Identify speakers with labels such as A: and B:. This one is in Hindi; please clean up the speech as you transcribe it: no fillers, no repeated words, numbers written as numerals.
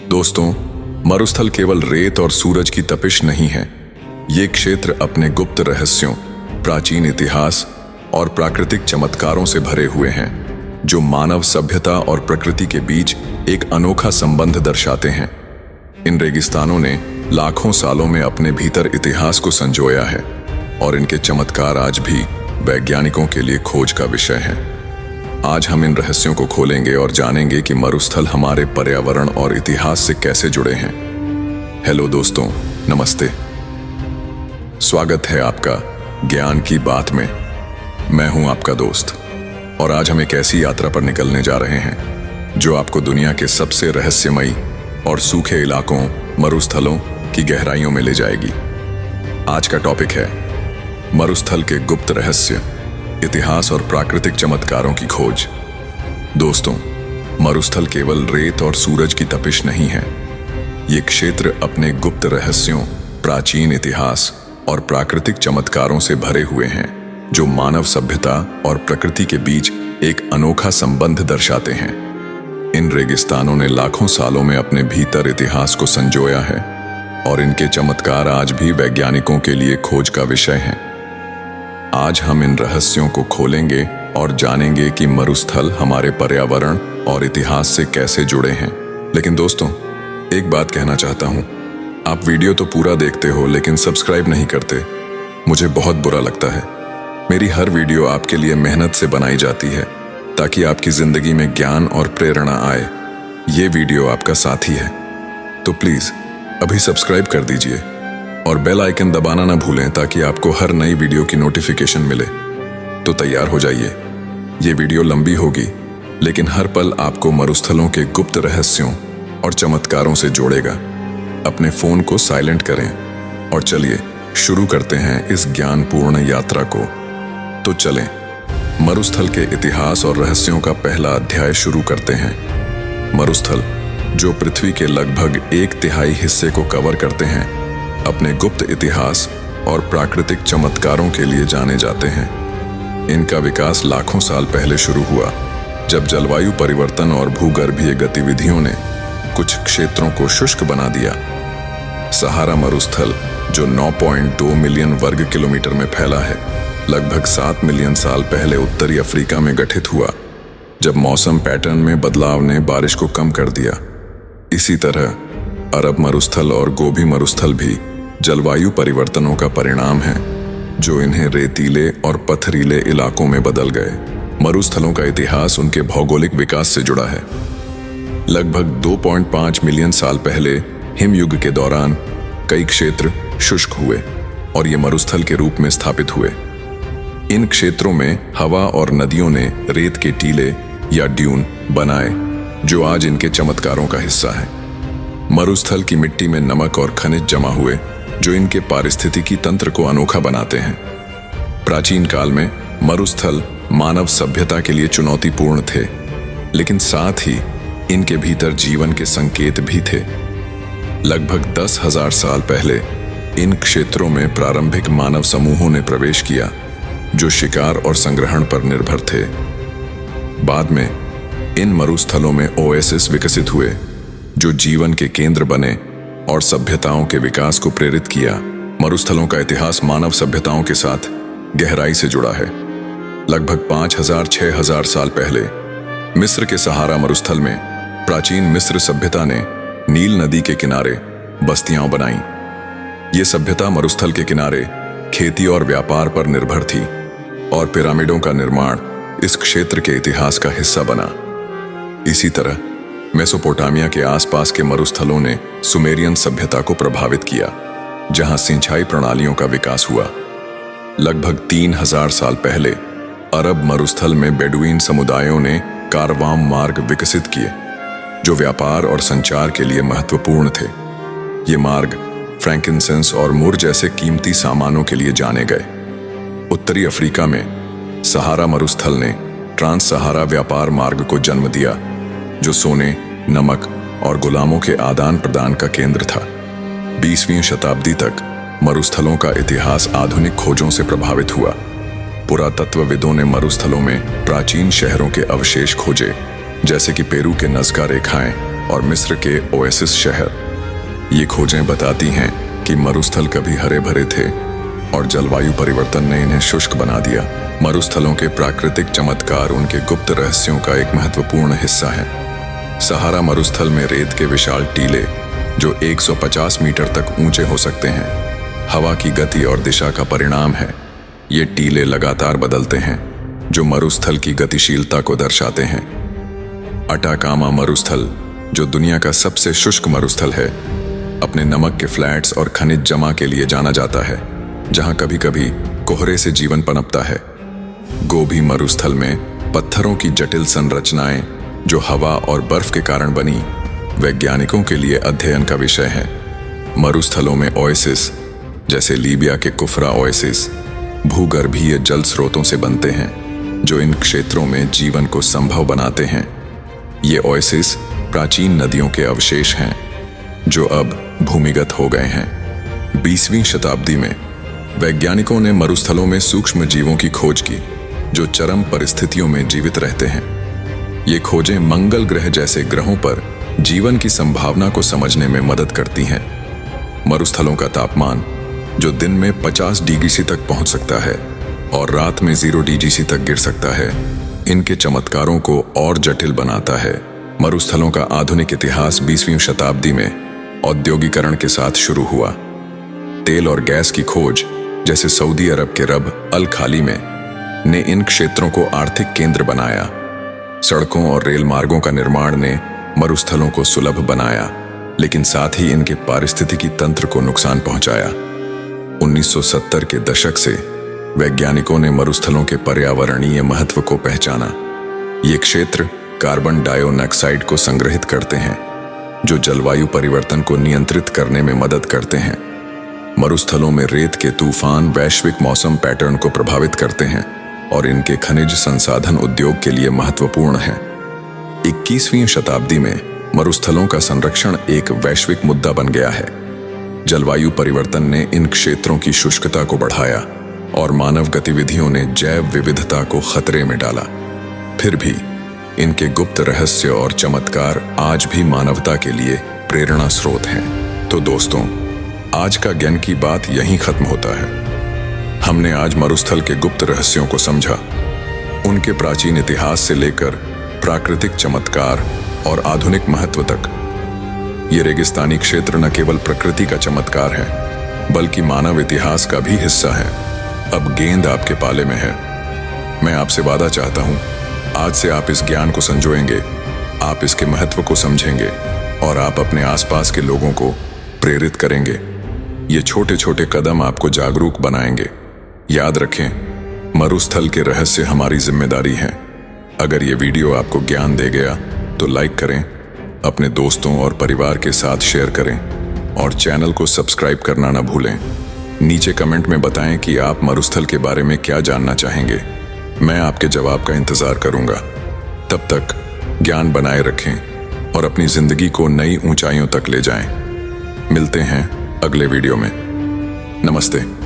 A: दोस्तों, मरुस्थल केवल रेत और सूरज की तपिश नहीं है। ये क्षेत्र अपने गुप्त रहस्यों, प्राचीन इतिहास और प्राकृतिक चमत्कारों से भरे हुए हैं, जो मानव सभ्यता और प्रकृति के बीच एक अनोखा संबंध दर्शाते हैं। इन रेगिस्तानों ने लाखों सालों में अपने भीतर इतिहास को संजोया है और इनके चमत्कार आज भी वैज्ञानिकों के लिए खोज का विषय हैं। आज हम इन रहस्यों को खोलेंगे और जानेंगे कि मरुस्थल हमारे पर्यावरण और इतिहास से कैसे जुड़े हैं। हेलो दोस्तों, नमस्ते। स्वागत है आपका ज्ञान की बात में। मैं हूं आपका दोस्त और आज हम एक ऐसी यात्रा पर निकलने जा रहे हैं जो आपको दुनिया के सबसे रहस्यमयी और सूखे इलाकों, मरुस्थलों की गहराइयों में ले जाएगी। आज का टॉपिक है मरुस्थल के गुप्त रहस्य, इतिहास और प्राकृतिक चमत्कारों की खोज। दोस्तों, मरुस्थल केवल रेत और सूरज की तपिश नहीं है। ये क्षेत्र अपने गुप्त रहस्यों, प्राचीन इतिहास और प्राकृतिक चमत्कारों से भरे हुए हैं, जो मानव सभ्यता और प्रकृति के बीच एक अनोखा संबंध दर्शाते हैं। इन रेगिस्तानों ने लाखों सालों में अपने भीतर इतिहास को संजोया है और इनके चमत्कार आज भी वैज्ञानिकों के लिए खोज का विषय हैं। आज हम इन रहस्यों को खोलेंगे और जानेंगे कि मरुस्थल हमारे पर्यावरण और इतिहास से कैसे जुड़े हैं। लेकिन दोस्तों, एक बात कहना चाहता हूं, आप वीडियो तो पूरा देखते हो लेकिन सब्सक्राइब नहीं करते। मुझे बहुत बुरा लगता है। मेरी हर वीडियो आपके लिए मेहनत से बनाई जाती है ताकि आपकी जिंदगी में ज्ञान और प्रेरणा आए। ये वीडियो आपका साथी है, तो प्लीज अभी सब्सक्राइब कर दीजिए और बेल आइकन दबाना ना भूलें ताकि आपको हर नई वीडियो की नोटिफिकेशन मिले। तो तैयार हो जाइए। ये वीडियो लंबी होगी लेकिन हर पल आपको मरुस्थलों के गुप्त रहस्यों और चमत्कारों से जोड़ेगा। अपने फोन को साइलेंट करें और चलिए शुरू करते हैं इस ज्ञानपूर्ण यात्रा को। तो चलें, मरुस्थल के इतिहास और रहस्यों का पहला अध्याय शुरू करते हैं। मरुस्थल, जो पृथ्वी के लगभग 1/3 हिस्से को कवर करते हैं, अपने गुप्त इतिहास और प्राकृतिक चमत्कारों के लिए जाने जाते हैं। इनका विकास लाखों साल पहले शुरू हुआ, जब जलवायु परिवर्तन और भूगर्भीय गतिविधियों ने कुछ क्षेत्रों को शुष्क बना दिया। सहारा मरुस्थल, जो 9.2 मिलियन वर्ग किलोमीटर में फैला है, लगभग 7 मिलियन साल पहले उत्तरी अफ्रीका में गठित हुआ, जब मौसम पैटर्न में बदलाव ने बारिश को कम कर दिया। इसी तरह अरब मरुस्थल और गोबी मरुस्थल भी जलवायु परिवर्तनों का परिणाम है, जो इन्हें रेतीले और पथरीले इलाकों में बदल गए। मरुस्थलों का इतिहास उनके भौगोलिक विकास से जुड़ा है। लगभग 2.5 मिलियन साल पहले हिमयुग के दौरान कई क्षेत्र शुष्क हुए और ये मरुस्थल के रूप में स्थापित हुए। इन क्षेत्रों में हवा और नदियों ने रेत के टीले या ड्यून बनाए, जो आज इनके चमत्कारों का हिस्सा है। मरुस्थल की मिट्टी में नमक और खनिज जमा हुए, जो इनके पारिस्थितिकी तंत्र को अनोखा बनाते हैं। प्राचीन काल में मरुस्थल मानव सभ्यता के लिए चुनौतीपूर्ण थे, लेकिन साथ ही इनके भीतर जीवन के संकेत भी थे। लगभग 10,000 साल पहले इन क्षेत्रों में प्रारंभिक मानव समूहों ने प्रवेश किया, जो शिकार और संग्रहण पर निर्भर थे। बाद में इन मरुस्थलों में ओएसिस विकसित हुए, जो जीवन के केंद्र बने और सभ्यताओं के विकास को प्रेरित किया। मरुस्थलों का इतिहास मानव सभ्यताओं के साथ गहराई से जुड़ा है। लगभग 5,000-6,000 साल पहले मिस्र के सहारा मरुस्थल में प्राचीन मिस्र सभ्यता ने नील नदी के किनारे बस्तियां बनाईं। ये सभ्यता मरुस्थल के किनारे खेती और व्यापार पर निर्भर थी और पिरामिडों का निर्माण इस क्षेत्र के इतिहास का हिस्सा बना। इसी तरह मेसोपोटामिया के आसपास के मरुस्थलों ने सुमेरियन सभ्यता को प्रभावित किया, जहां सिंचाई प्रणालियों का विकास हुआ। लगभग 3,000 साल पहले अरब मरुस्थल में बेडुइन समुदायों ने कारवां मार्ग विकसित किए, जो व्यापार और संचार के लिए महत्वपूर्ण थे। ये मार्ग फ्रैंकिनसेंस और मुर जैसे कीमती सामानों के लिए जाने गए। उत्तरी अफ्रीका में सहारा मरुस्थल ने ट्रांस सहारा व्यापार मार्ग को जन्म दिया, जो सोने, नमक और गुलामों के आदान प्रदान का केंद्र था। 20वीं शताब्दी तक मरुस्थलों का इतिहास आधुनिक खोजों से प्रभावित हुआ। पुरातत्वविदों ने मरुस्थलों में प्राचीन शहरों के अवशेष खोजे, जैसे कि पेरू के नज़का रेखाएं और मिस्र के ओएसिस शहर। ये खोजें बताती हैं कि मरुस्थल कभी हरे भरे थे और जलवायु परिवर्तन ने इन्हें शुष्क बना दिया। मरुस्थलों के प्राकृतिक चमत्कार उनके गुप्त रहस्यों का एक महत्वपूर्ण हिस्सा है। सहारा मरुस्थल में रेत के विशाल टीले जो 150 मीटर तक ऊंचे हो सकते हैं, हवा की गति और दिशा का परिणाम है। ये टीले लगातार बदलते हैं जो मरुस्थल की गतिशीलता को दर्शाते हैं। अटाकामा मरुस्थल, जो दुनिया का सबसे शुष्क मरुस्थल है, अपने नमक के फ्लैट्स और खनिज जमा के लिए जाना जाता है, जहां कभी कभी कोहरे से जीवन पनपता है। गोबी मरुस्थल में पत्थरों की जटिल संरचनाएं जो हवा और बर्फ के कारण बनी, वैज्ञानिकों के लिए अध्ययन का विषय है। मरुस्थलों में ओएसिस, जैसे लीबिया के कुफरा ओएसिस, भूगर्भीय जल स्रोतों से बनते हैं जो इन क्षेत्रों में जीवन को संभव बनाते हैं। ये ओएसिस प्राचीन नदियों के अवशेष हैं जो अब भूमिगत हो गए हैं। 20वीं शताब्दी में वैज्ञानिकों ने मरुस्थलों में सूक्ष्म जीवों की खोज की जो चरम परिस्थितियों में जीवित रहते हैं। ये खोजें मंगल ग्रह जैसे ग्रहों पर जीवन की संभावना को समझने में मदद करती हैं। मरुस्थलों का तापमान, जो दिन में 50 डिग्री सी तक पहुंच सकता है और रात में 0 डिग्री सी तक गिर सकता है, इनके चमत्कारों को और जटिल बनाता है। मरुस्थलों का आधुनिक इतिहास 20वीं शताब्दी में औद्योगिकरण के साथ शुरू हुआ। तेल और गैस की खोज, जैसे सऊदी अरब के रब अल खाली में, ने इन क्षेत्रों को आर्थिक केंद्र बनाया। सड़कों और रेल मार्गों का निर्माण ने मरुस्थलों को सुलभ बनाया, लेकिन साथ ही इनके पारिस्थितिकी तंत्र को नुकसान पहुंचाया। 1970 के दशक से वैज्ञानिकों ने मरुस्थलों के पर्यावरणीय महत्व को पहचाना। ये क्षेत्र कार्बन डाइऑक्साइड को संग्रहित करते हैं जो जलवायु परिवर्तन को नियंत्रित करने में मदद करते हैं। मरुस्थलों में रेत के तूफान वैश्विक मौसम पैटर्न को प्रभावित करते हैं और इनके खनिज संसाधन उद्योग के लिए महत्वपूर्ण है। 21वीं शताब्दी में मरुस्थलों का संरक्षण एक वैश्विक मुद्दा बन गया है। जलवायु परिवर्तन ने इन क्षेत्रों की शुष्कता को बढ़ाया और मानव गतिविधियों ने जैव विविधता को खतरे में डाला। फिर भी इनके गुप्त रहस्य और चमत्कार आज भी मानवता के लिए प्रेरणा स्रोत हैं। तो दोस्तों, आज का ज्ञान की बात यहीं खत्म होता है। हमने आज मरुस्थल के गुप्त रहस्यों को समझा, उनके प्राचीन इतिहास से लेकर प्राकृतिक चमत्कार और आधुनिक महत्व तक। ये रेगिस्तानी क्षेत्र न केवल प्रकृति का चमत्कार है, बल्कि मानव इतिहास का भी हिस्सा है। अब गेंद आपके पाले में है। मैं आपसे वादा चाहता हूं, आज से आप इस ज्ञान को संजोएंगे, आप इसके महत्व को समझेंगे और आप अपने आसपास के लोगों को प्रेरित करेंगे। ये छोटे छोटे कदम आपको जागरूक बनाएंगे। याद रखें, मरुस्थल के रहस्य हमारी जिम्मेदारी है। अगर ये वीडियो आपको ज्ञान दे गया तो लाइक करें, अपने दोस्तों और परिवार के साथ शेयर करें और चैनल को सब्सक्राइब करना ना भूलें। नीचे कमेंट में बताएं कि आप मरुस्थल के बारे में क्या जानना चाहेंगे। मैं आपके जवाब का इंतजार करूंगा। तब तक ज्ञान बनाए रखें और अपनी जिंदगी को नई ऊंचाइयों तक ले जाएं। मिलते हैं अगले वीडियो में। नमस्ते।